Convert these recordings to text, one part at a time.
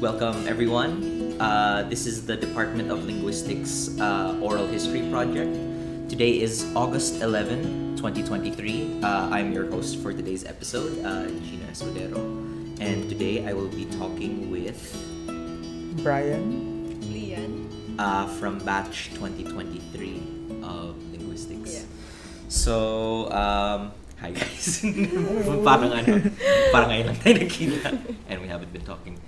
Welcome, everyone. This is the Department of Linguistics Oral History Project. Today is August 11, 2023. I'm your host for today's episode, Jino Escudero. And today I will be talking with Brian. Lheane. From batch 2023 of Linguistics. Yeah. So, hi guys. Parang ngayon lang tayo nagkita. And we haven't been talking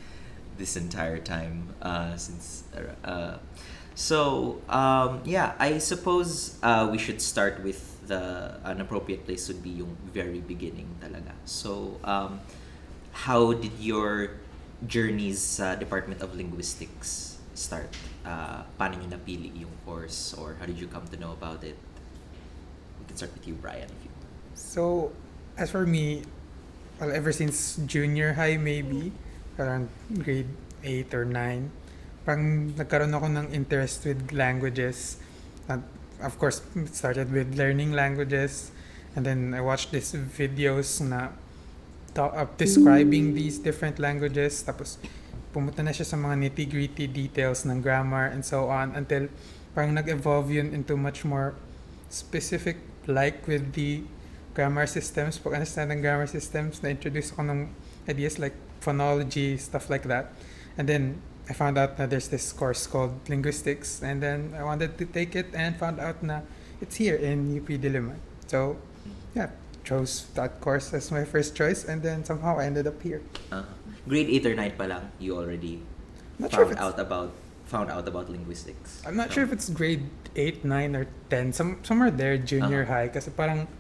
this entire time since I suppose we should start with an appropriate place would be yung very beginning talaga. So how did your journeys sa Department of Linguistics start? Paano nyo napili yung course, or how did you come to know about it? We can start with you, Brian, if you want. So, as for me, well, ever since junior high maybe, around grade 8 or 9, parang nagkaroon ako ng interest with languages. And of course, it started with learning languages, and then I watched these videos na describing these different languages. Tapos, pumunta na siya sa mga nitty-gritty details ng grammar and so on until parang nag-evolve yun into much more specific, like with the grammar systems. Pag-understand ng grammar systems, na-introduce ako ng ideas like phonology, stuff like that. And then I found out that there's this course called Linguistics, and then I wanted to take it and found out na it's here in UP Diliman. So yeah, chose that course as my first choice, and then somehow I ended up here. Grade 8 or 9 pa lang, you already Not sure found if out about linguistics. I'm not sure if it's grade 8, 9, or 10. Somewhere there, junior high. Kasi parang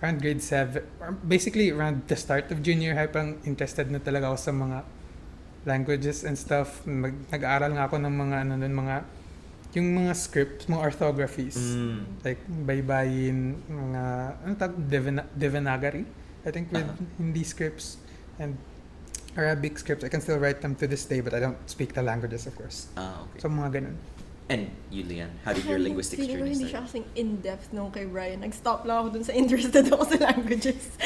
around grade 7, or basically around the start of junior high, parang interested na talaga ako sa mga languages and stuff. Nag-aaral nga ako ng yung mga scripts, mga orthographies. Like baybayin, Devanagari, I think, with Hindi scripts and Arabic scripts. I can still write them to this day, but I don't speak the languages, of course. Okay. So mga ganun. And you, Lheane, how did your linguistics Feeling ko journey hindi siya start? kasing in-depth nung kay Brian. Nag-stop lang ako dun sa interested ako sa languages.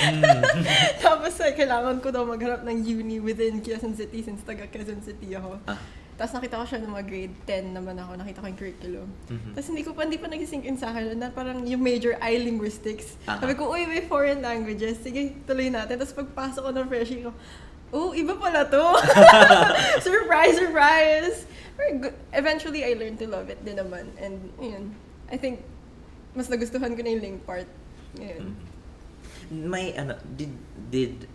Tapos kailangan ko daw maghanap ng uni within Quezon City since taga Quezon City ako. Tapos nakita ko siya ng mga grade 10 naman ako. Nakita ko yung curriculum. Tapos hindi pa nagisink in sa akin na parang yung major ay linguistics. Sabi ko, uy, may foreign languages. Sige, tuloy natin. Tapos pagpasok ko ng freshie ko, oh, iba pala to. Surprise, surprise. Eventually, I learned to love it din naman. And, yun, I think, mas nagustuhan ko na yung Ling part. Yun. May, did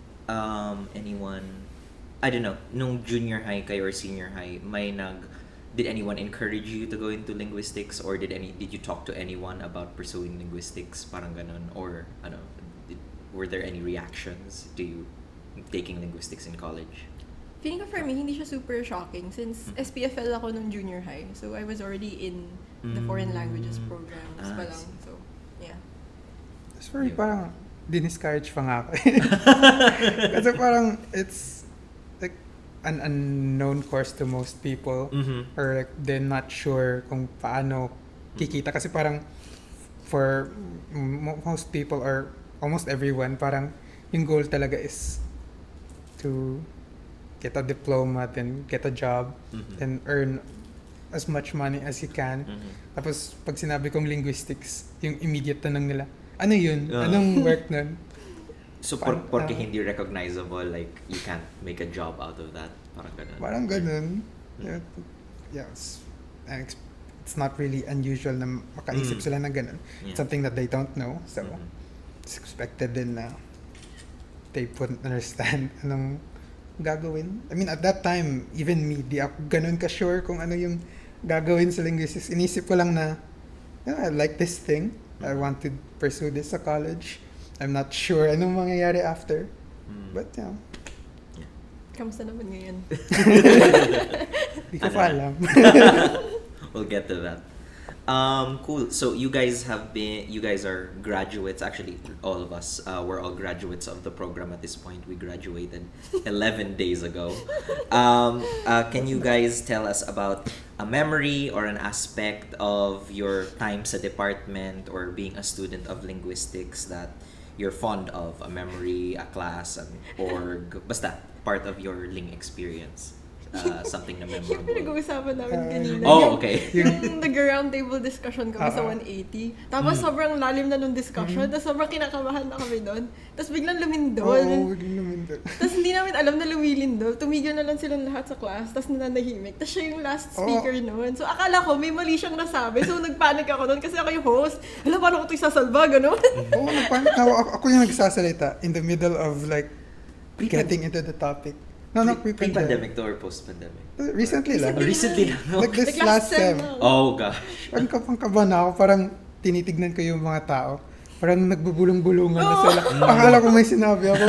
anyone, I don't know, nung junior high kayo or senior high, did anyone encourage you to go into linguistics, or did you talk to anyone about pursuing linguistics, parang ganun, or were there any reactions to you taking linguistics in college? Feeling ko for me, hindi siya super shocking since SPFL ako nung junior high. So, I was already in the foreign languages programs pa lang. So, yeah. As for me, parang diniscourage pa nga ako. Kasi parang it's like an unknown course to most people, or like they're not sure kung paano kikita. Kasi parang for most people or almost everyone, parang yung goal talaga is to get a diploma, then get a job, then earn as much money as you can. Tapos pag sinabi kong linguistics, yung immediate tanong nila, ano yun? Anong work nun? So, porque hindi recognizable, like, you can't make a job out of that. Parang ganun. Parang ganun. Yes. And it's not really unusual na makaisip sila na ganun. Yeah. It's something that they don't know. So, it's expected din na they wouldn't understand anong gagawin. I mean, at that time, even me, di ako ganun ka-sure kung ano yung gagawin sa linguistics. Inisip ko lang na, I like this thing. I want to pursue this sa college. I'm not sure anong mangyayari after. But, yeah. Kamusta naman ngayon? Di ko pa alam. We'll get to that. Cool. So you guys are graduates. Actually, all of us, we're all graduates of the program at this point. We graduated 11 days ago. Can you guys tell us about a memory or an aspect of your time sa department or being a student of linguistics that you're fond of? A memory, a class, an org, basta part of your Ling experience. something na Yung memorable? pinag-uusapan namin kanina. Oh, okay. Yung nag-round table discussion kami sa 180. Tapos sobrang lalim na nung discussion. Tapos sobrang kinakabahan na kami doon. Tapos biglang lumindol. biglang lumindol. Tapos hindi namin alam na lumilindol. Tumigil na lang silang lahat sa class. Tapos nananahimik. Tapos siya yung last speaker noon. So akala ko may mali siyang nasabi. So nagpanic ako doon kasi ako yung host. Alam, paano ko ito isasalba? Ganun. Nagpanik na ako yung nagsasalita in the middle of like getting into the topic. No, Pre-pandemic to or post-pandemic? Recently lang. Recently lang. No? Like this last sem. Oh gosh. Parang kapang-kaba na ako. Parang tinitignan ko yung mga tao. Parang nagbubulong-bulungan na sila. Akala ko may sinabi ako.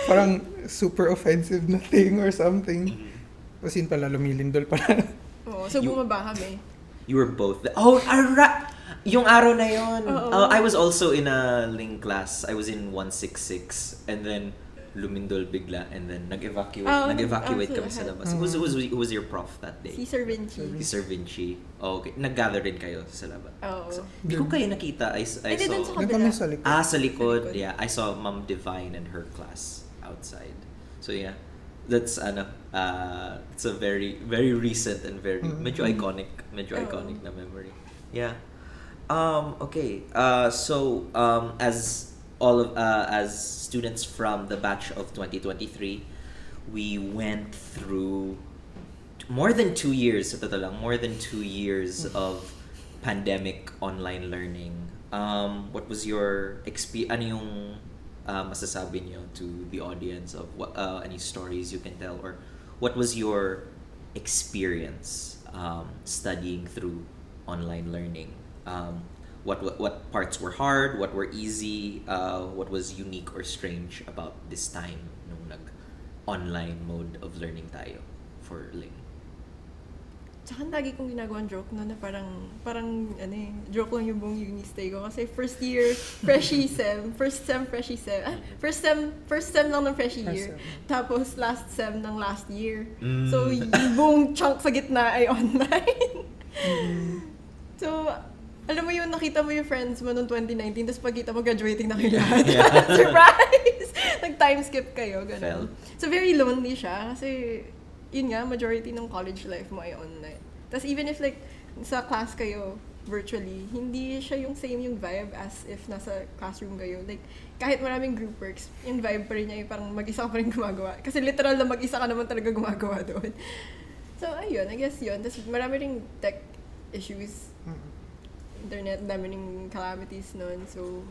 Parang super offensive na thing or something. Tapos yun pala, lumilindol pala. Oo, so bumaba kami. You were both yung araw na yun. I was also in a Ling class. I was in 166 and then lumindol bigla and then nag-evacuate kami sa labas. Who was your prof that day? Si Sir Vinci. Si Sir Vinci. Oh, okay. Nag-gather din kayo sa labas. Oo. So, di ko kayo nakita. I saw... Dun sa Doon kami sa likod. Sa likod. Yeah, I saw Ma'am Divine and her class outside. So yeah, that's it's a very very recent and very medyo iconic na memory. Yeah. Okay. So as students from the batch of 2023, we went through more than 2 years of pandemic online learning. What was your ano yung masasabi niyo to the audience of what any stories you can tell, or what was your experience studying through online learning? What parts were hard, what were easy, what was unique or strange about this time nung nag-online mode of learning tayo for Ling? Tsaka lagi kong ginagawang joke no, na parang joke lang yung buong uni stay ko. Kasi first sem lang ng freshie year. Tapos last sem ng last year. So yung buong chunk sa gitna ay online. So, alam mo yun, nakita mo yung friends mo noong 2019, tapos pagkita mo, graduating na kayo lahat. Surprise! Nag-time skip kayo, gano'n. So, very lonely siya, kasi, yun nga, majority ng college life mo ay online. Tapos, even if like, sa class kayo, virtually, hindi siya yung same yung vibe as if nasa classroom kayo. Like, kahit maraming group works, yung vibe pa rin niya, yung parang mag-isa ka pa rin gumagawa. Kasi literal na mag-isa ka naman talaga gumagawa doon. So, ayun, I guess yun. Tapos, marami ring tech issues. Internet, dami ring calamities noon. So,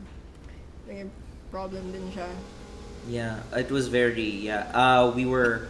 naging problem din siya. Yeah, it was very, we were,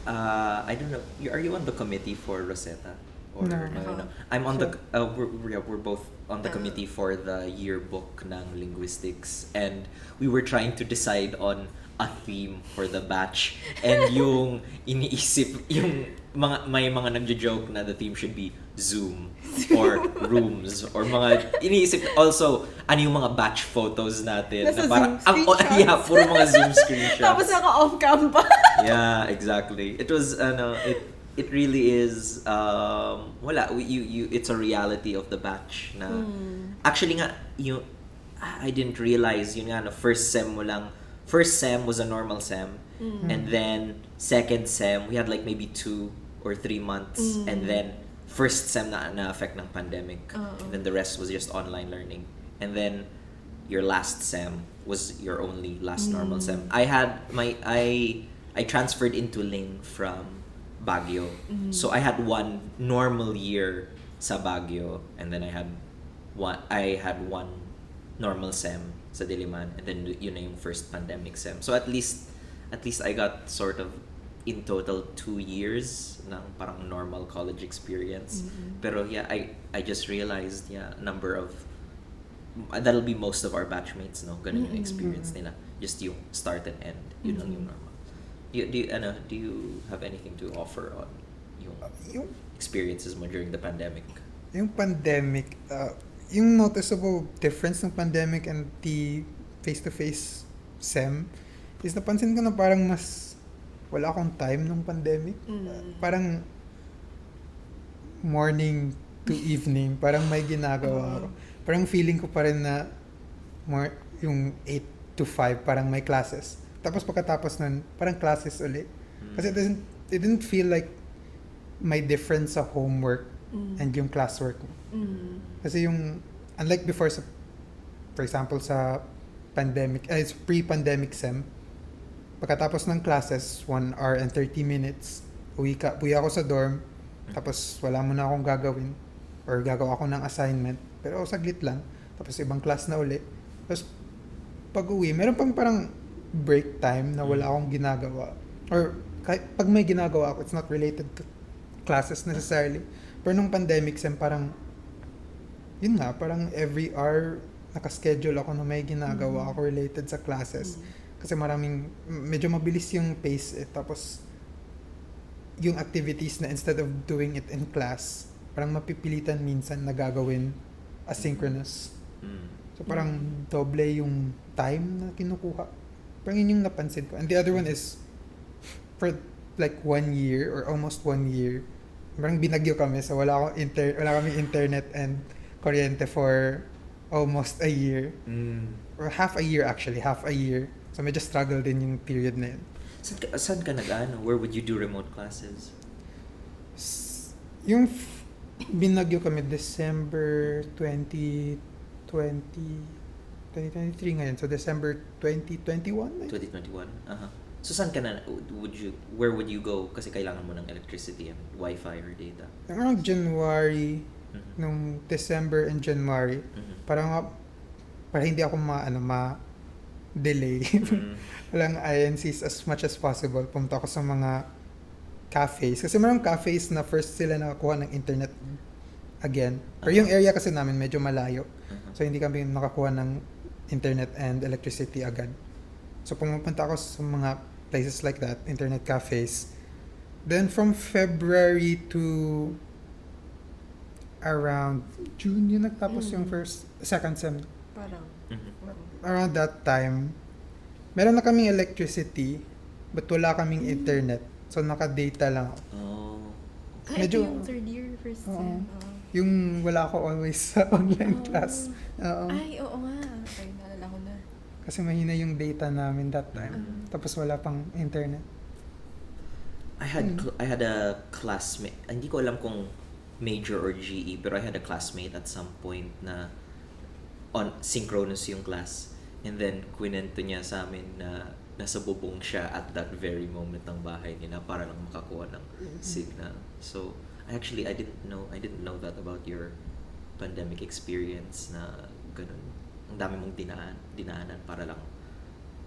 I don't know, are you on the committee for Rosetta? Or, no. I'm on the, we're both on the committee for the yearbook ng Linguistics, and we were trying to decide on a theme for the batch, and yung iniisip, may mga nagjo-joke na the theme should be Zoom or rooms or mga iniisip also ano yung mga batch photos natin nasa na parang Zoom puro mga Zoom screenshots. Tapos naka-off cam pa. Yeah, exactly. It was it really is it's a reality of the batch na actually nga I didn't realize yun nga no, first sem was a normal sem, and then second sem we had like maybe 2 or 3 months, and then first sem na affect ng pandemic, and then the rest was just online learning, and then your last sem was your only last normal sem. I transferred into Ling from Baguio, so I had one normal year sa Baguio, and then I had one normal sem sa Diliman, and then yun na yung first pandemic sem. So at least I got sort of in total 2 years ng parang normal college experience. Pero yeah, I just realized number of that'll be most of our batchmates, no, ganun yung experience nila, just yung start and end, yun lang yung normal. Do you have anything to offer on yung experiences mo during the pandemic? Yung pandemic, yung noticeable difference ng pandemic and the face-to-face sem is napansin ko na parang mas wala akong time nung pandemic. Parang morning to evening, parang may ginagawa ako. Parang feeling ko pa rin na more yung 8 to 5, parang may classes. Tapos pagkatapos nun, parang classes ulit. Kasi it didn't feel like may difference sa homework and yung classwork mo. Kasi yung, unlike before sa, for example, sa it's pre-pandemic SEM, pagkatapos ng classes, 1 hour and 30 minutes, uwi ako sa dorm, tapos wala mo na akong gagawin, or gagawa ako ng assignment, pero saglit lang, tapos ibang class na uli. Tapos pag uwi, meron pang parang break time na wala akong ginagawa. Or kahit pag may ginagawa ako, it's not related to classes necessarily. Pero nung pandemic SEM, parang yun nga, parang every hour nakaschedule ako na may ginagawa ako related sa classes. Kasi medyo mabilis yung pace tapos yung activities na instead of doing it in class, parang mapipilitan minsan na gagawin asynchronous. So parang doble yung time na kinukuha. Parang yun yung napansin ko. And the other one is, for like 1 year or almost 1 year, parang binagyo kami, so wala kaming internet and kuryente for almost a year. Or half a year. So medyo struggle din yung period na yun. Saan ka where would you do remote classes? Yung binagyo kami December 2023 ngayon. So December 2021? 2021? So saan ka where would you go? Kasi kailangan mo ng electricity and Wi-Fi or data. Around January, nung December and January, para hindi ako ma-delay. Walang INCs as much as possible. Pumunta ako sa mga cafes. Kasi mayroong cafes na first sila nakakuha ng internet again. Pero yung area kasi namin medyo malayo. So hindi kami nakakuha ng internet and electricity agad. So pumunta ako sa mga places like that, internet cafes. Then from February to around June yun nagtapos yung second sem. Parang. Around that time, meron na kaming electricity but wala kaming internet. So naka-data lang ako. Medyo yung third year, first sem. Yung wala ako always sa online class. Ay, oo nga. Ay, naalala ko na. Kasi mahina yung data namin that time. Tapos wala pang internet. I had a classmate. Hindi ko alam kung major or GE, pero I had a classmate at some point na on synchronous yung class. And then kwento niya sa amin na nasa bubong siya at that very moment ng bahay nila para lang makakuha ng signal. So I didn't know that about your pandemic experience na ganun. Ang dami mong dinaanan para lang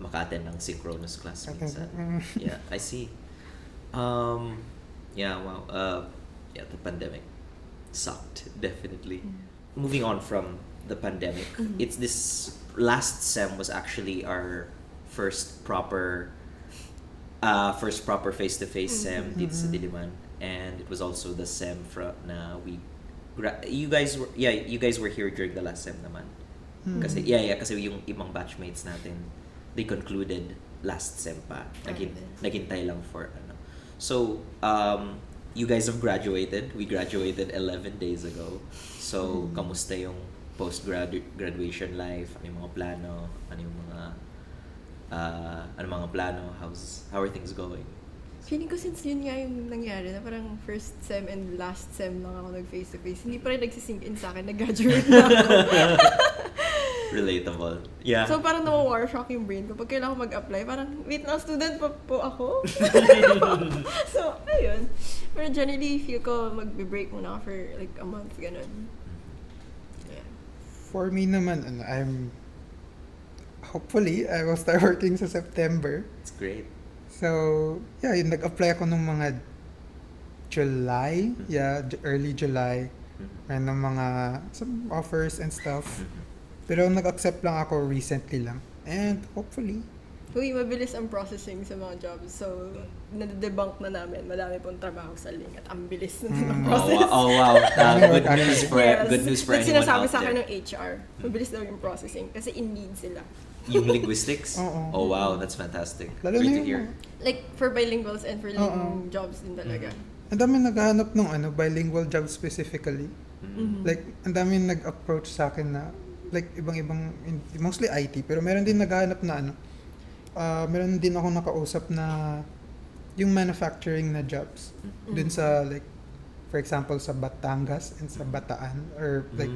maka-attend ng synchronous class minsan. Yeah, I see. Yeah, wow. Yeah, the pandemic sucked, definitely. Moving on from the pandemic, it's this last sem was actually our first proper face-to-face sem dito sa Diliman, and it was also the sem you guys were here during the last sem naman. Kasi yung ibang batchmates natin, they concluded last sem pa. Naghintay lang for So you guys have graduated. We graduated 11 days ago. So kamusta yung post-graduation life? Ano yung mga plano? Ano mga plano? How are things going? Feeling ko since yun nga yung nangyari na parang first sem and last sem lang ako nag-face-to-face, hindi pa rin nagsisink in sa akin, nag-graduate na ako. Relatable. Yeah. So parang nawa-war shock yung brain ko. Pag kailangan ko mag-apply, parang wait na, student pa po ako? So, ayun. Pero generally, feel ko mag-break muna ako for like a month, ganun. Yeah. For me naman, hopefully, I will start working sa September. It's great. So, yeah, yun, nag-apply ako nung mga July. Yeah, early July. And ng mga some offers and stuff. Pero nag-accept lang ako recently lang. And hopefully. Uy, mabilis ang processing sa mga jobs. So, na-debunk na namin. Madami pong trabaho sa Ling at ang bilis na ng process. Oh, wow. Good news for anyone sinasabi out sa akin there. ng HR. Mabilis daw yung processing kasi in need sila. Yung linguistics? Oo. Oh, wow. That's fantastic. Lalo Great na to hear. Like, for bilinguals and for Ling jobs din talaga. Ang dami naghahanap ng bilingual job specifically. Like, ang dami nag-approach sa akin na like ibang mostly IT, pero meron din naghahanap na meron din ako nakausap na yung manufacturing na jobs. Dun sa like, for example, sa Batangas and sa Bataan, or like,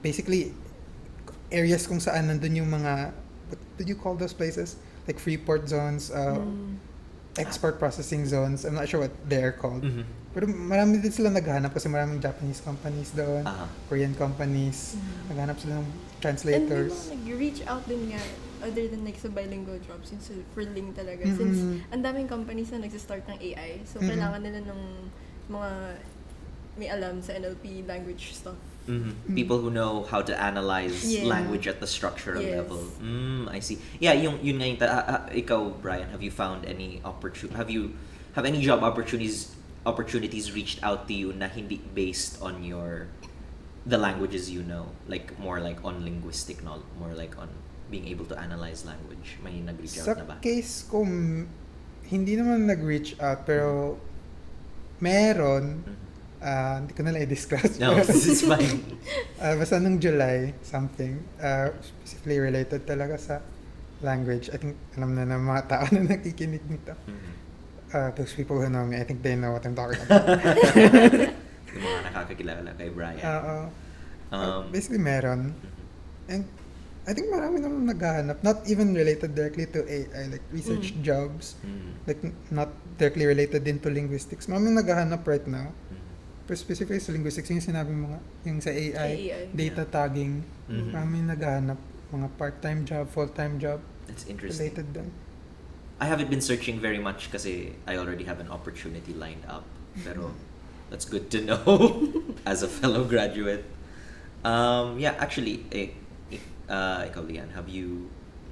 basically, areas kung saan nandun yung mga, what did you call those places? Like Freeport zones, export processing zones. I'm not sure what they're called. Pero marami din sila naghahanap kasi maraming Japanese companies doon, Korean companies. Naghahanap sila ng translators. And nag-reach out din nga, other than like sa bilingual jobs, yun for Ling talaga. Since ang daming companies na nagsistart ng AI, so kailangan nila ng mga may alam sa NLP language stuff. People who know how to analyze language at the structural level. I see. Yeah, yun nga yung ikaw, Brian, have you found any have any job opportunities reached out to you na hindi based on the languages you know, like more like on linguistic knowledge, more like on being able to analyze language? May nag-reach out na ba? Sa case ko, hindi naman nag-reach out, pero meron. Hindi ko na lang i-discuss. No, this is fine. Basta nung July, something, specifically related talaga sa language. I think alam na ng mga tao na nakikinig nito. Those people who know me, I think they know what I'm talking about. Yung mga nakakakilala kay Brian. Basically meron. And I think marami naman naghahanap, not even related directly to AI, like research jobs, like not directly related din to linguistics. Maraming naghahanap right now. Pero specifically sa linguistics, yung sinabi mo nga, yung sa AI, data tagging, maraming naghahanap, mga part-time job, full-time job. That's interesting. Related din. I haven't been searching very much kasi I already have an opportunity lined up. Pero that's good to know as a fellow graduate. Yeah, actually, ikaw, Lheane,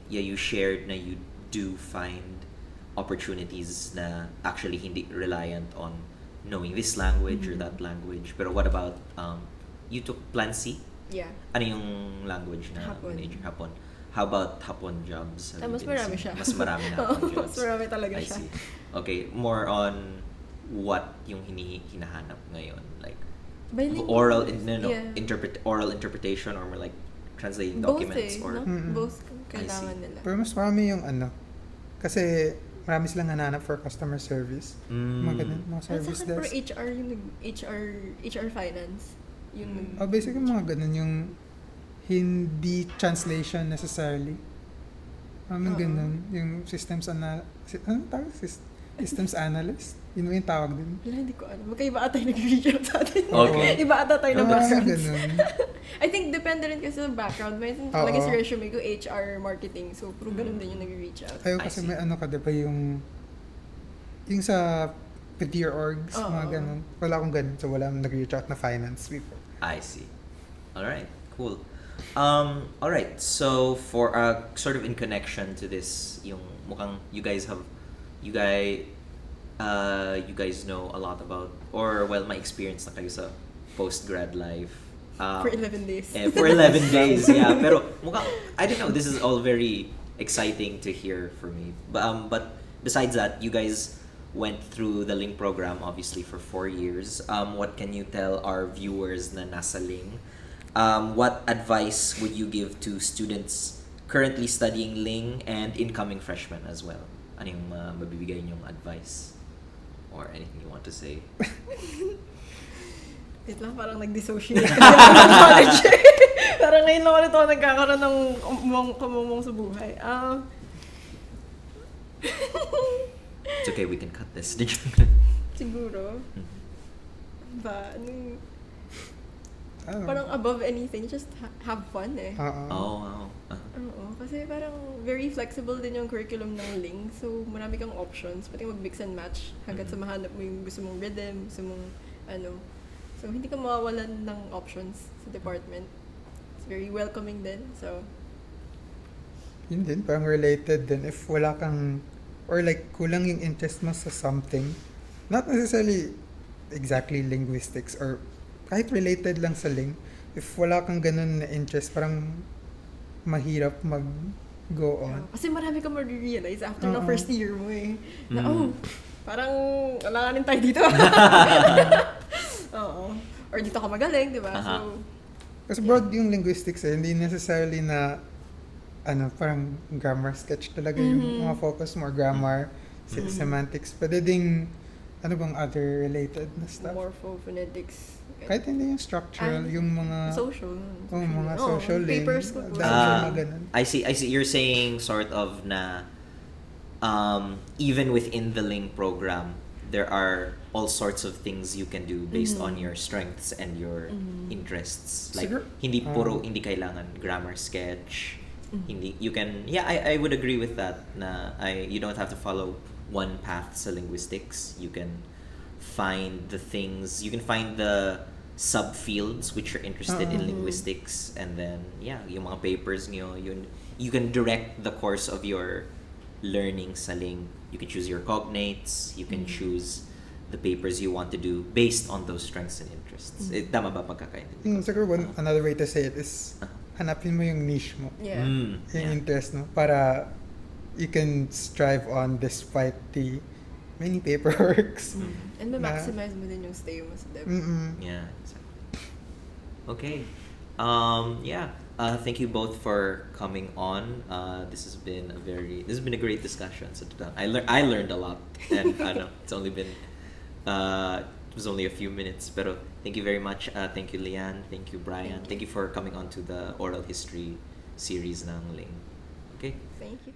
you shared na you do find opportunities na actually hindi reliant on knowing this language or that language. Pero what about, you took Plan C? Yeah. Ano yung language na Hapon. major? Hapon. How about Hapon jobs? Mas marami siya. Mas marami na Hapon jobs. Mas marami talaga I siya. see. Okay, more on what yung hinahanap ngayon? Like, Bilingual. oral interpretation or more like translating documents or no? Both kailangan nila. Pero mas marami yung kasi marami silang hananap for customer service. Mga ganun, mga service At saka for desk. HR, yung HR finance. Yung Basically mga ganun yung hindi translation necessarily. Maraming ganun. Yung systems systems analyst? Yun mo yung tawag din. Wala, hindi ko alam. Magkaiba ata yung nag-reach out sa atin. Okay. Iba ata tayo ng backgrounds. Ganun. I think depende rin kasi sa background. May lagi sa resume ko, HR, marketing. So, puro ganun din yung nag-reach out. Ayaw kasi may diba yung sa peer orgs, mga ganun. Wala akong ganun. So, wala akong nag-reach out na finance before. I see. Alright, cool. Alright, so for sort of in connection to this, yung mukhang you guys know a lot about, or well, my experience na kayo sa post-grad life. For 11 days. For 11 days, yeah. Pero mukhang, I don't know, this is all very exciting to hear for me. But besides that, you guys went through the LINGG program, obviously, for 4 years. What can you tell our viewers na nasa LINGG? What advice would you give to students currently studying LINGG and incoming freshmen as well? Ano yung mabibigay niyong advice? Or anything you want to say? Wait lang, parang nag-dissociate ka ng college. Parang ngayon lang ulit ako nagkakaroon ng kumumong sa buhay. It's okay, we can cut this. Siguro. Parang above anything, just have fun eh. Wow. Oo, kasi parang very flexible din yung curriculum ng LINGG. So, marami kang options. Pwede mag-mix and match hanggat sa mahanap mo yung gusto mong rhythm, gusto mong So, hindi ka mawawalan ng options sa department. It's very welcoming din. So, yun din, parang related din. If wala kang, or like kulang yung interest mo sa something, not necessarily exactly linguistics or kahit related lang sa LINGG, if wala kang ganun na interest, parang mahirap mag-go on. Kasi marami kang ma-realize after na first year mo eh. Na, parang alanganin tayo dito. Oo. Or dito ka magaling, di ba? So, kasi broad yung linguistics eh, hindi necessarily na parang grammar sketch talaga yung mga focus mo, or grammar, semantics. Pwede ding, ano bang other related na stuff? Morphophonetics. Kahit hindi yung structural, yung mga... Social. mga social link. Papers ko po. I see. You're saying sort of na even within the Ling program, there are all sorts of things you can do based on your strengths and your interests. Like hindi kailangan grammar sketch. Hindi you can I would agree with that na you don't have to follow one path sa linguistics. You can find the subfields which you're interested in linguistics, and then yung mga papers niyo, you can direct the course of your learning sa Ling. You can choose your cognates, you can choose the papers you want to do based on those strengths and interests. Tama ba pagkakaintindi? Siguro another way to say it is hanapin mo yung niche mo. Yeah. Yung interest, no? Para you can strive on despite the many paperworks. And ma-maximize mo din yung stay mo sa depth. Yeah, exactly. Okay. Thank you both for coming on. This has been a great discussion. So I learned a lot, and it's only been it was only a few minutes, pero thank you very much. Thank you, Lheane. Thank you, Brian. Thank you for coming on to the oral history series ng Ling. Okay. Thank you.